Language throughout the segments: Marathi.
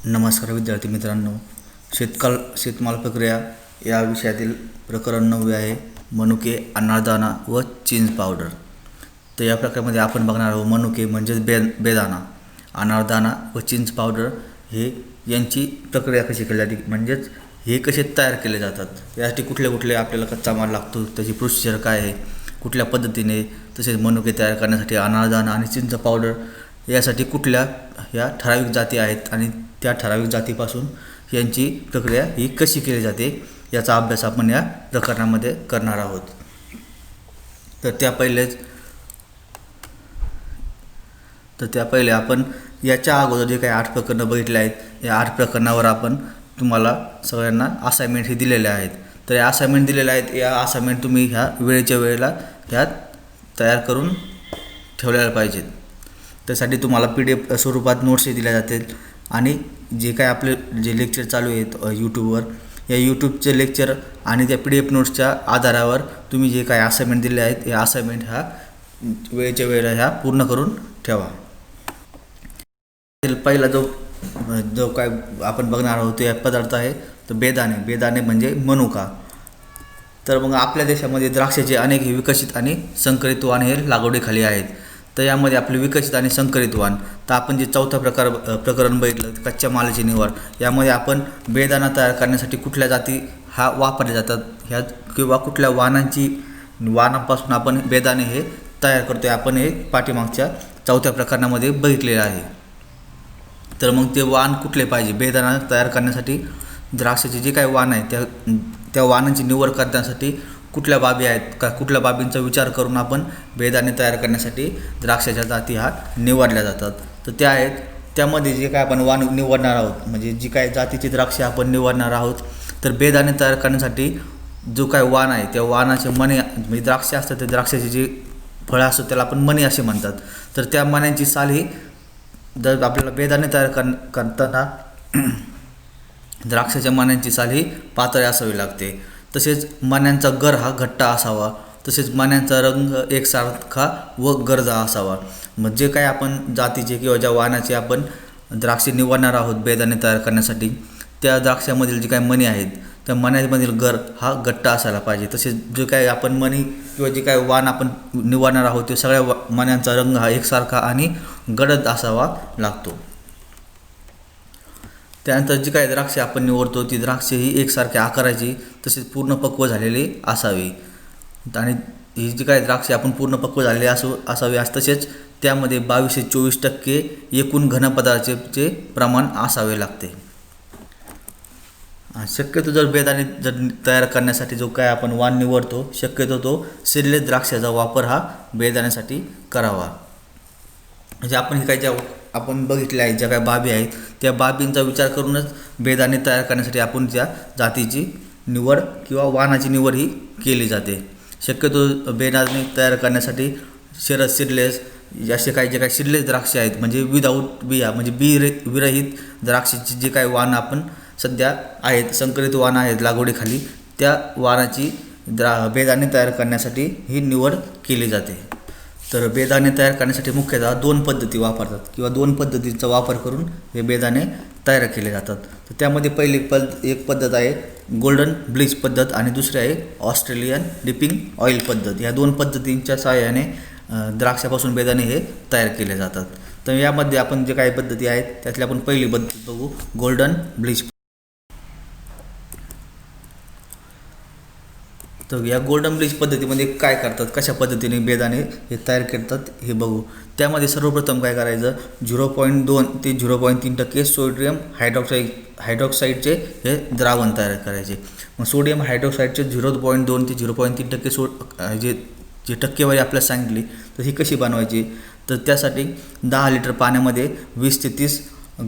नमस्कार विद्यार्थी मित्रांनो, शेतमाल प्रक्रिया या विषयातील प्रकरण 9 आहे मनुके, अनारदाना व चिंच पावडर। तर या प्रकारामध्ये आपण बघणार आहोत मनुके म्हणजे बेदाणा, अनारदाना व चिंच पावडर हे यांची प्रक्रिया कशी केली जाते, म्हणजेच हे कसे तयार केले जातात, यासाठी कुठले आपल्याला कच्चा माल लागतो, त्याची प्रोसिजर काय आहे, कुठल्या पद्धतीने, तसेच मनुके तयार करण्यासाठी अनारदाना आणि चिंच पावडर यासाठी कुठल्या ह्या ठराविक जाती आहेत आणि त्या ठराविक जातीपासून यांची प्रक्रिया ही कशी केली जाते याचा अभ्यास आपण या प्रकरणामध्ये करणार आहोत। तर त्या पहिले आपण याच्या अगोदर जे काही 8 प्रकरणं बघितले आहेत, या 8 प्रकरणावर आपण तुम्हाला सगळ्यांना असाइनमेंट हे दिलेले आहेत। तर या असाइनमेंट दिलेले आहेत, या असाइनमेंट तुम्ही ह्या वेळेच्या वेळेला ह्यात तयार करून ठेवलेल्या पाहिजेत। त्यासाठी तुम्हाला PDF स्वरूपात नोट्सही दिल्या जातील आणि जे काय आपले जे लेक्चर चालू आहेत यूट्यूबवर, या यूट्यूबचे लेक्चर आणि त्या PDF नोट्सच्या आधारावर तुम्ही जे काय असाइनमेंट दिले आहेत, या असाइनमेंट ह्या वेळेच्या वेळेला ह्या पूर्ण करून ठेवा। पहिला जो काय आपण बघणार आहोत तो पदार्थ आहे तो बेदाणे म्हणजे मनुका। तर मग आपल्या देशामध्ये द्राक्षाचे अनेक विकसित आणि संकरित वाण हे लागवडीखाली आहेत। तर यामध्ये आपले विकसित आणि संकरित वाण, तर आपण जे चौथा प्रकरण बघितलं कच्च्या मालाची निवड, यामध्ये आपण बेदाणा तयार करण्यासाठी कुठल्या जाती हा वापरल्या जातात ह्या किंवा कुठल्या वाणापासून आपण बेदाणे हे तयार करतोय, आपण हे पाठीमागच्या चौथ्या प्रकरणामध्ये बघितलेलं आहे। तर मग ते वाण कुठले पाहिजे, बेदाणा तयार करण्यासाठी द्राक्षाचे जे काही वाण आहे त्या वाणांची निवड करण्यासाठी कुठल्या बाबी आहेत का, कुठल्या बाबींचा विचार करून आपण बेदाणे तयार करण्यासाठी द्राक्षाच्या जाती हा निवडल्या जातात। तर त्या आहेत, त्यामध्ये जे काय आपण वाण निवडणार आहोत, म्हणजे जी काय जातीची द्राक्षे आपण निवडणार आहोत, तर बेदाणे तयार करण्यासाठी जो काय वाण आहे त्या वाणाचे मणे, म्हणजे द्राक्षे असतात त्या द्राक्षाचे जे फळं असतात त्याला आपण मणी असे म्हणतात। तर त्या मण्यांची साल ही जर आपल्याला बेदाणे तयार करताना द्राक्षाच्या मण्यांची साल ही पातळ असावी लागते। तसेच मण्यांचा गर हा घट्ट असावा, तसेच मण्यांचा रंग एकसारखा व गर्दा असावा। मग जे काय आपण जातीचे किंवा ज्या वाणाचे आपण द्राक्षे निवडणार आहोत बेदाणे तयार करण्यासाठी, त्या द्राक्षामधील जे काही मणी आहेत त्या मण्यांमधील गर हा घट्ट असायला पाहिजे। तसेच जे काही आपण मणी किंवा जे काही वाण आपण निवडणार आहोत ते सगळ्या मण्यांचा रंग हा एकसारखा आणि गडद असावा लागतो। त्यानंतर जी काही द्राक्षे आपण निवडतो ती द्राक्षे ही एकसारख्या आकाराची तसेच पूर्ण पक्व झालेली असावी आणि ही जी काही द्राक्षे आपण पूर्ण पक्व झालेली असावी, तसेच त्यामध्ये 22 ते 24% एकूण घनपदार्थाचे प्रमाण असावे लागते। शक्यतो जर बेदाणे तयार करण्यासाठी जो काय आपण वाण निवडतो, शक्यतो तो शिरलेत द्राक्षाचा वापर हा बेदाण्यासाठी करावा। म्हणजे आपण हे काही ज्या आपण बघितले आहेत, ज्या काही बाबी आहेत त्या बाबींचा विचार करूनच बेदाणे तयार करण्यासाठी आपण त्या जातीची निवड किंवा वाणाची निवड ही केली जाते। शक्यतो बेदाणे तयार करण्यासाठी शिरलेस असे काही जे काही शिरलेस द्राक्षे आहेत, म्हणजे विदाऊट बिया म्हणजे विरहित द्राक्षाची जे काही वाण आपण सध्या आहेत, संकरित वाण आहेत लागवडीखाली, त्या वाणाची बेदाणे तयार करण्यासाठी ही निवड केली जाते। तर बेदाणे तयार करण्यासाठी मुख्यतः 2 पद्धती वापरतात किंवा 2 पद्धतींचा वापर करून हे बेदाणे तयार केले जातात। तर त्यामध्ये पहिली एक पद्धत आहे गोल्डन ब्लीच पद्धत आणि दुसरी आहे ऑस्ट्रेलियन डिपिंग ऑइल पद्धत। या 2 पद्धतींच्या सहाय्याने द्राक्षापासून बेदाणे हे तयार केले जातात। तर यामध्ये आपण जे काही पद्धती आहेत त्यातली आपण पहिली पद्धत बघू, गोल्डन ब्लीच। तर या गोल्डन ब्लीच पद्धतीमध्ये काय करतात, कशा पद्धतीने बेदाणे हे तयार करतात हे बघू। त्यामध्ये सर्वप्रथम काय करायचं, 0.2 ते 0.3% सोडियम हायड्रॉक्साईडचे हे द्रावण तयार करायचे। मग सोडियम हायड्रॉक्साईडचे 0.2 ते 0.3% जे टक्केवारी आपल्याला सांगितली, तर ही कशी बनवायची, तर त्यासाठी 10 लिटर पाण्यामध्ये 20 ते 30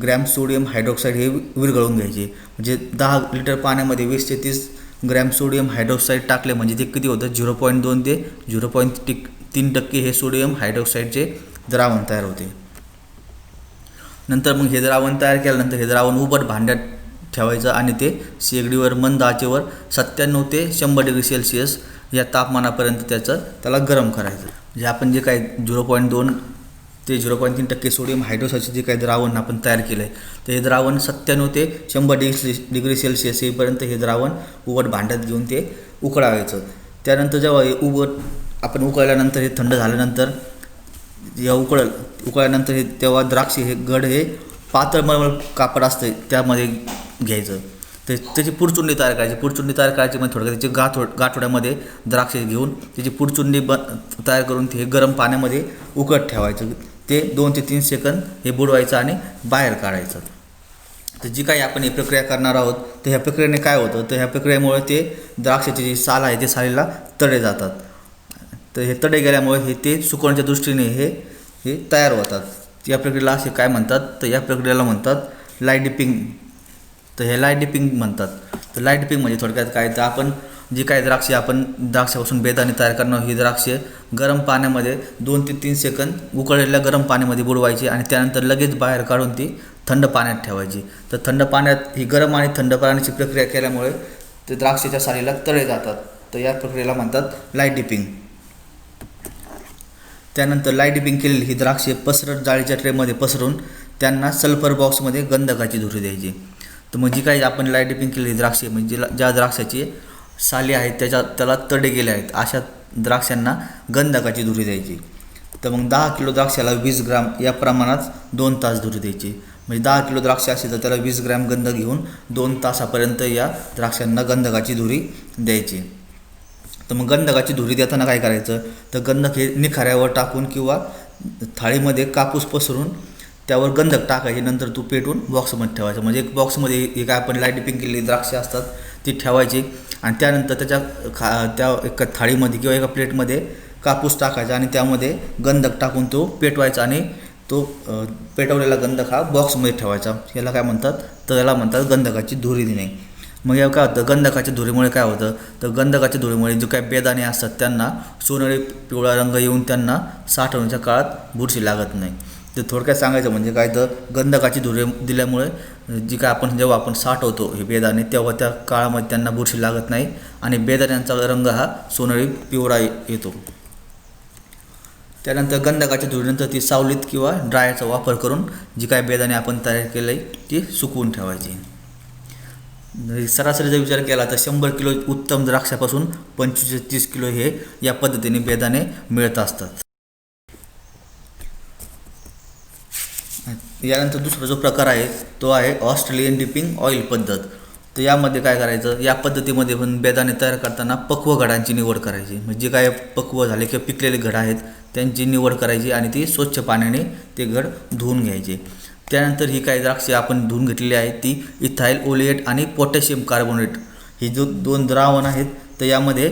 ग्रॅम सोडियम हायड्रॉक्साईड हे विरघळून घ्यायचे। म्हणजे 10 लिटर पाण्यामध्ये 20 ते 30 ग्रॅम सोडियम हायड्रॉक्साईड टाकले म्हणजे ते किती होतं, 0.2 ते 0.3% हे सोडियम हायड्रॉक्साईडचे द्रावण तयार होते। नंतर मग हे द्रावण तयार केल्यानंतर हे द्रावण उबट भांड्यात ठेवायचं आणि ते शेगडीवर मंद आचेवर 97 ते 100 डिग्री सेल्सिअस या तापमानापर्यंत त्याला गरम करायचं। म्हणजे आपण जे काही 0.2 ते 0.3% सोडियम हायड्रोक्साईडचे जे काही द्रावण आपण तयार केलं आहे, तर हे द्रावण 97 ते 100 डिग्री सेल्सिअस येईपर्यंत हे द्रावण उघड भांड्यात घेऊन ते उकळावायचं. त्यानंतर जेव्हा हे आपण उकळल्यानंतर हे थंड झाल्यानंतर या उकळल्यानंतर हे तेव्हा द्राक्ष हे घड हे पातळ मळमळ कापड असतं त्यामध्ये घ्यायचं. ते त्याची पुरचुंडी तयार करायची. पुरचुंडी तयार करायची म्हणजे थोडक्यात त्याची गाठोड्यामध्ये द्राक्ष घेऊन त्याची पुरचुंडी तयार करून ते गरम पाण्यामध्ये उकळत ठेवायचं. ते 2 ते 3 सेकंद हे बुडवायचं आणि बाहेर काढायचं. तर जी काही आपण ही प्रक्रिया करणार आहोत, तर ह्या प्रक्रियेने काय होतं, तर ह्या प्रक्रियेमुळे ते द्राक्षाचे जे साल आहे ते सालीला तडे जातात. तर हे तडे गेल्यामुळे हे ते सुकवण्याच्या दृष्टीने हे तयार होतात. या प्रक्रियेला असे काय म्हणतात, तर या प्रक्रियेला म्हणतात लाईट डिपिंग. तर हे लाईट डिपिंग म्हणतात. तर लाईट डिपिंग म्हणजे थोडक्यात काय, तर आपण जी काही द्राक्षापासून बेदाणे तयार करणार ही द्राक्षे गरम पाण्यामध्ये 2 ते 3 सेकंद उकळलेल्या गरम पाण्यामध्ये बुडवायची आणि त्यानंतर लगेच बाहेर काढून ती थंड पाण्यात ठेवायची. तर थंड पाण्यात ही गरम आणि थंड पाण्याची प्रक्रिया केल्यामुळे ते द्राक्षाच्या सालीला तळे जातात. तर या प्रक्रियेला म्हणतात लाईट डिपिंग. त्यानंतर लाईट डिपिंग केलेली ही द्राक्षे पसरट जाळीच्या ट्रेमध्ये पसरून त्यांना सल्फर बॉक्समध्ये गंधकाची धुरी द्यायची. तर मग जी काही आपण लाईट डिपिंग केलेली द्राक्षे म्हणजे ज्या द्राक्षाची साली आहेत त्याला तडे गेले आहेत अशा द्राक्षांना गंधकाची धुरी द्यायची. तर मग 10 किलो द्राक्षाला 20 ग्राम या प्रमाणात 2 तास धुरी द्यायची. म्हणजे 10 किलो द्राक्ष असेल तर त्याला 20 ग्रॅम गंध घेऊन 2 तासापर्यंत या द्राक्षांना गंधकाची धुरी द्यायची. तर मग गंधकाची धुरी देताना काय करायचं, तर गंधक हे निखाऱ्यावर टाकून किंवा थाळीमध्ये कापूस पसरून त्यावर गंधक टाकायचे. नंतर तू पेटून बॉक्समध्ये ठेवायचं. म्हणजे एक बॉक्समध्ये एक आपण लाईट डिपिंग केलेली द्राक्षे असतात ती ठेवायची आणि त्यानंतर त्या एका थाळीमध्ये किंवा एका प्लेटमध्ये कापूस टाकायचा आणि त्यामध्ये गंधक टाकून तो पेटवायचा आणि तो पेटवलेला गंधक हा बॉक्समध्ये ठेवायचा. याला काय म्हणतात, तर याला म्हणतात गंधकाची धुरी देणे. मग या काय होतं, गंधकाच्या धुरीमुळे काय होतं, तर गंधकाच्या धुरीमुळे जे काही बेदाणे असतात त्यांना सोनेरी पिवळा रंग येऊन त्यांना साठवण्याच्या काळात बुरशी लागत नाही. तर थोडक्यात सांगायचं म्हणजे काय, तर गंधकाची धुरी दिल्यामुळे जी काय जेव्हा आपण साठवतो हे बेदाणे तेव्हा त्या काळामध्ये त्यांना बुरशी लागत नाही आणि बेदाण्यांचा रंग हा सोनेरी पिवळा येतो. त्यानंतर गंधकाच्या धुरीनंतर ती सावलीत किंवा ड्रायरचा वापर करून जी काय बेदाणे आपण तयार केले ती सुकवून ठेवायची. सरासरी जर विचार केला तर 100 किलो उत्तम द्राक्षापासून 25 ते 30 किलो हे या पद्धतीने बेदाणे मिळत असतात. यानंतर दुसरा जो प्रकार आहे तो आहे ऑस्ट्रेलियन डिपिंग ऑइल पद्धत. तर यामध्ये काय करायचं, या पद्धतीमध्ये पण बेदाणे तयार करताना पक्व घडांची निवड करायची. म्हणजे काय पक्व झाले किंवा पिकलेले घड आहेत त्यांची निवड करायची आणि ती स्वच्छ पाण्याने ते घड धुवून घ्यायचे. त्यानंतर ही काही द्राक्षे आपण धुवून घेतलेली आहेत ती इथाईल ओलिएट आणि पोटॅशियम कार्बोनेट ही जो 2 द्रावण आहेत तर यामध्ये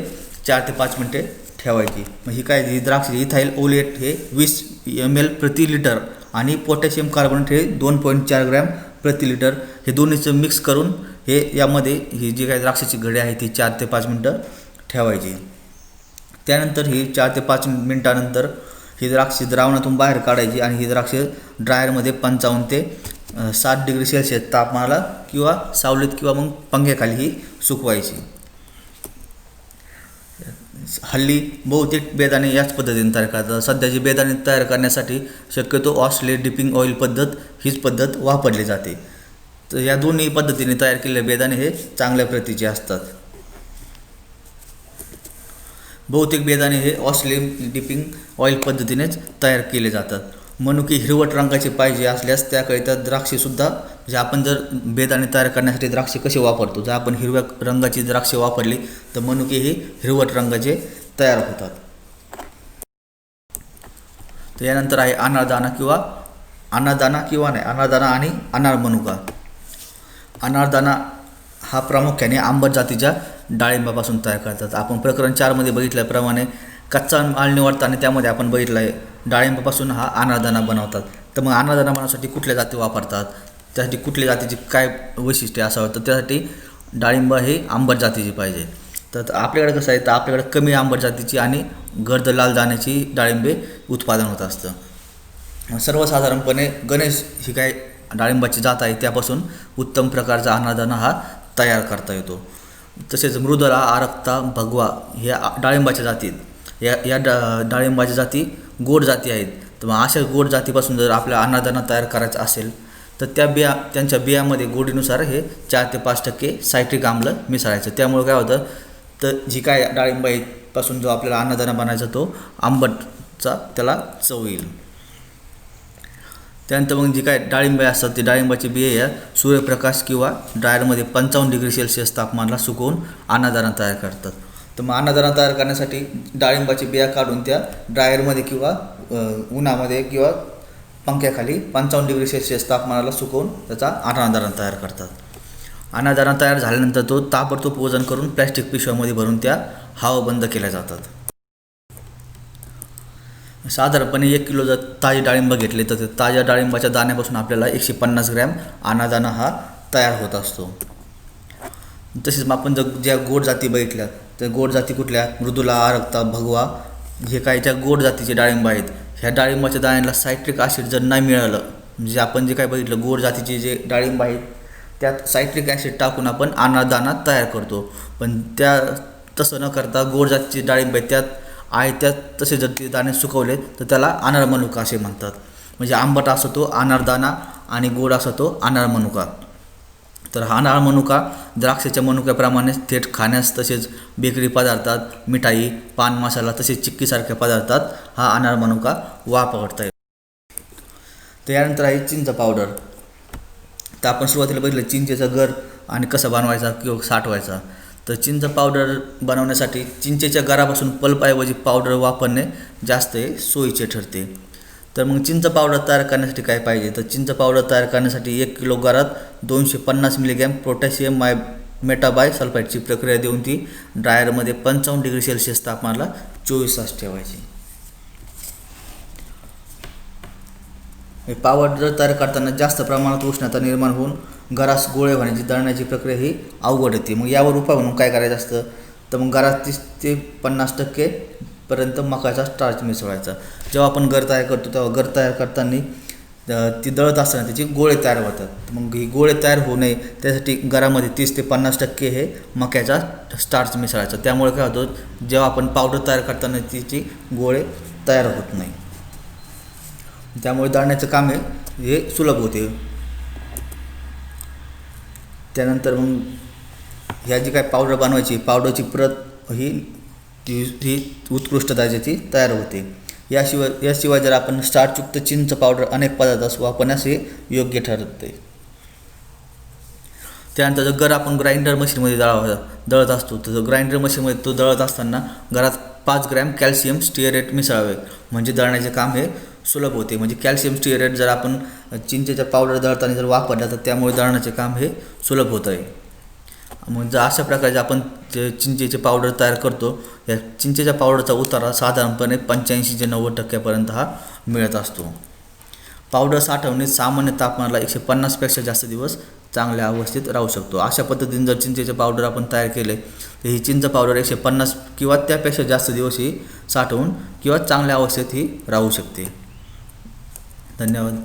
4 ते 5 मिनटे ठेवायची. मग ही द्राक्ष इथाईल ओलिएट हे 20 ml प्रति लिटर आणि पोटॅशियम कार्बोनेट हे 2.4 ग्रॅम प्रति लिटर हे दोन्हीचं मिक्स करून हे यामध्ये ही जी काही द्राक्षाची घडे आहे ती 4 ते 5 मिनटं ठेवायची. त्यानंतर ही 4 ते 5 मिनटानंतर ही द्राक्षे द्रावणातून बाहेर काढायची आणि ही द्राक्षे ड्रायरमध्ये 55 ते 60 डिग्री सेल्सिअस तापमानाला किंवा सावलीत किंवा मग पंख्याखाली ही सुकवायची. हल्ली बहुतेक बेदाणे याच पद्धतीने तयार करतात. सध्याची बेदाणे तयार करण्यासाठी शक्यतो ऑस्ट्रेलियन डिपिंग ऑइल पद्धत हीच पद्धत वापरली जाते. तर या दोन्ही पद्धतीने तयार केलेले बेदाणे हे चांगल्या प्रतीचे असतात. बहुतेक बेदाणे हे ऑस्ट्रेलियन डिपिंग ऑइल पद्धतीनेच तयार केले जातात. मनुके हिरवट रंगाचे पाहिजे असल्यास त्याकरिता द्राक्षेसुद्धा म्हणजे आपण जर बेदाणे तयार करण्यासाठी द्राक्षे कसे वापरतो, जर आपण हिरव्या रंगाची द्राक्षे वापरली तर मनुके हे हिरवट रंगाचे तयार होतात. तर यानंतर आहे अनारदाना आणि अनार मनुका. अनारदाना हा प्रामुख्याने आंबट जातीच्या डाळिंबापासून तयार करतात. आपण प्रकरण 4 मध्ये बघितल्याप्रमाणे कच्चा माल निवडताना त्यामध्ये आपण बघितलं आहे डाळिंबापासून हा अनारदाना बनवतात. तर मग अनारदाना बनवण्यासाठी कुठल्या जाती वापरतात, त्यासाठी कुठल्या जातीची काय वैशिष्ट्य असावं, तर त्यासाठी डाळिंब हे आंबट जातीची पाहिजे. तर आपल्याकडे कसं आहे, तर आपल्याकडे कमी आंबट जातीची आणि गर्द लाल दाण्याची डाळिंबे उत्पादन होत असतं. सर्वसाधारणपणे गणेश ही काय डाळिंबाची जात आहे त्यापासून उत्तम प्रकारचा अनारदाना हा तयार करता येतो. तसेच मृदुला, आरक्ता, भगवा ह्या डाळिंबाच्या जाती या डाळिंबाच्या जाती गोड जाती आहेत. तर मग अशा गोड जातीपासून जर आपल्या अनादाना तयार करायचा असेल तर त्यांच्या बियामध्ये गोडीनुसार हे 4 ते 5% सायट्रिक आम्ल मिसळायचं. त्यामुळे काय होतं तर जी काय डाळिंबापासून जो आपल्याला अन्नदाणा बनायचा तो आंबटचा त्याला चव येईल. त्यानंतर मग जी काय डाळिंबे असतात ते डाळिंबाची बिये या सूर्यप्रकाश किंवा ड्रायरमध्ये 55 डिग्री सेल्सिअस तापमानाला सुकवून अन्नदाणा तयार करतात. तर मग अन्नदाणा तयार करण्यासाठी डाळिंबाची बिया काढून त्या ड्रायरमध्ये किंवा उन्हामध्ये किंवा पंख्याखाली 55 डिग्री सेल्सिअस तापमानाला सुकवून त्याचा अन्नदाणा तयार करतात. अन्नदाणा तयार झाल्यानंतर तो ताबडतोब वजन करून प्लॅस्टिक पिशव्यामध्ये भरून त्या हवाबंद केल्या जातात. साधारणपणे 1 किलो जर ताजी डाळिंब घेतले तर ताज्या डाळिंबाच्या दाण्यापासून आपल्याला 150 ग्रॅम अन्नदाणा हा तयार होत असतो. तसेच आपण जर ज्या गोड जाती बघितल्या तर गोड जाती कुठल्या मृदुला, आरक्ता, भगवा हे काही ज्या गोड जातीचे डाळिंब आहेत ह्या डाळिंबाच्या दाण्याला सायट्रिक ॲसिड जर नाही मिळालं म्हणजे आपण जे काय बघितलं गोड जातीचे जे डाळिंब आहेत त्यात सायट्रिक ॲसिड टाकून आपण अन्नदाणा तयार करतो. पण तसं न करता गोड जातीचे डाळिंब आहेत त्यात तसे जर ते दाणे सुकवले तर त्याला अनार मनुका असे म्हणतात. म्हणजे आंबट असतो तो अनारदाणा आणि गोड असतो तो अनार मनुका. तर हा अनार मनुका द्राक्षाच्या मनुक्याप्रमाणे थेट खाण्यास तसेच बेकरी पदार्थात, मिठाई, पान मसाला तसेच चिक्कीसारख्या पदार्थात हा अनार मनुका वापरता येतो. त्यानंतर आहे चिंच पावडर. तर आपण सुरुवातीला बघितलं चिंचेचा गर आणि कसा बनवायचा किंवा साठवायचा. तर चिंच पावडर बनवण्यासाठी चिंचेच्या गरापासून पल्पऐवजी पावडर वापरणे जास्त सोयीचे ठरते. तर मग चिंच पावडर तयार करण्यासाठी काय पाहिजे तर चिंच पावडर तयार करण्यासाठी 1 किलो गरात 250 मिलीग्रॅम पोटॅशियम मेटाबाय सल्फाईडची प्रक्रिया देऊन ती ड्रायरमध्ये 55 डिग्री सेल्सिअस तापमानाला 24 तास ठेवायची. पावडर तयार करताना जास्त प्रमाणात उष्णता निर्माण होऊन गरास गोळे होण्याची दळण्याची प्रक्रिया ही अवघड येते. मग यावर उपाय म्हणून काय करायचं असतं तर मग गरात 30 ते 50% पर्यंत मकाचा स्टार्च मिसळायचा. जेव्हा आपण गर तयार करतो तेव्हा गर तयार करताना ती दळत असताना त्याचे गोळे तयार होतात. मग ही गोळे तयार होऊ नये त्यासाठी गरामध्ये 30 ते 50% हे मक्याचा स्टार्च मिसळायचा. त्यामुळे काय होतं जेव्हा आपण पावडर तयार करताना तिची गोळे तयार होत नाही. त्यामुळे दळण्याचं काम हे सुलभ होते. त्यानंतर मग ह्या जी काय पावडर बनवायची पावडरची प्रत ही उत्कृष्ट दर्जाची तयार होते. याशिवाय जर आपण स्टार्चयुक्त चिंच पावडर अनेक पदार्थास वापरण्यास हे योग्य ठरते. त्यानंतर जर गर आपण ग्राइंडर मशीनमध्ये दळत असतो तर ग्राइंडर मशीनमध्ये तो दळत असताना घरात 5 ग्रॅम कॅल्शियम स्टिअरेट मिसळावे म्हणजे दळण्याचे काम हे सुलभ होते. म्हणजे कॅल्शियम स्टिअरेट जर आपण चिंचेच्या पावडर दळताना जर वापरला तर त्यामुळे दळण्याचे काम हे सुलभ होत आहे. मग जर अशा प्रकारचे आपण चिंचेचे पावडर तयार करतो या चिंचेच्या पावडरचा उतारा साधारणपणे 85 ते 90% हा मिळत असतो. पावडर साठवणे सामान्य तापमानाला 150 पेक्षा जास्त दिवस चांगल्या अवस्थेत राहू शकतो. अशा पद्धतीने जर चिंचेचे पावडर आपण तयार केले तर ही चिंच पावडर 150 किंवा त्यापेक्षा जास्त दिवस ही साठवून किंवा चांगल्या अवस्थेत ही राहू शकते. धन्यवाद.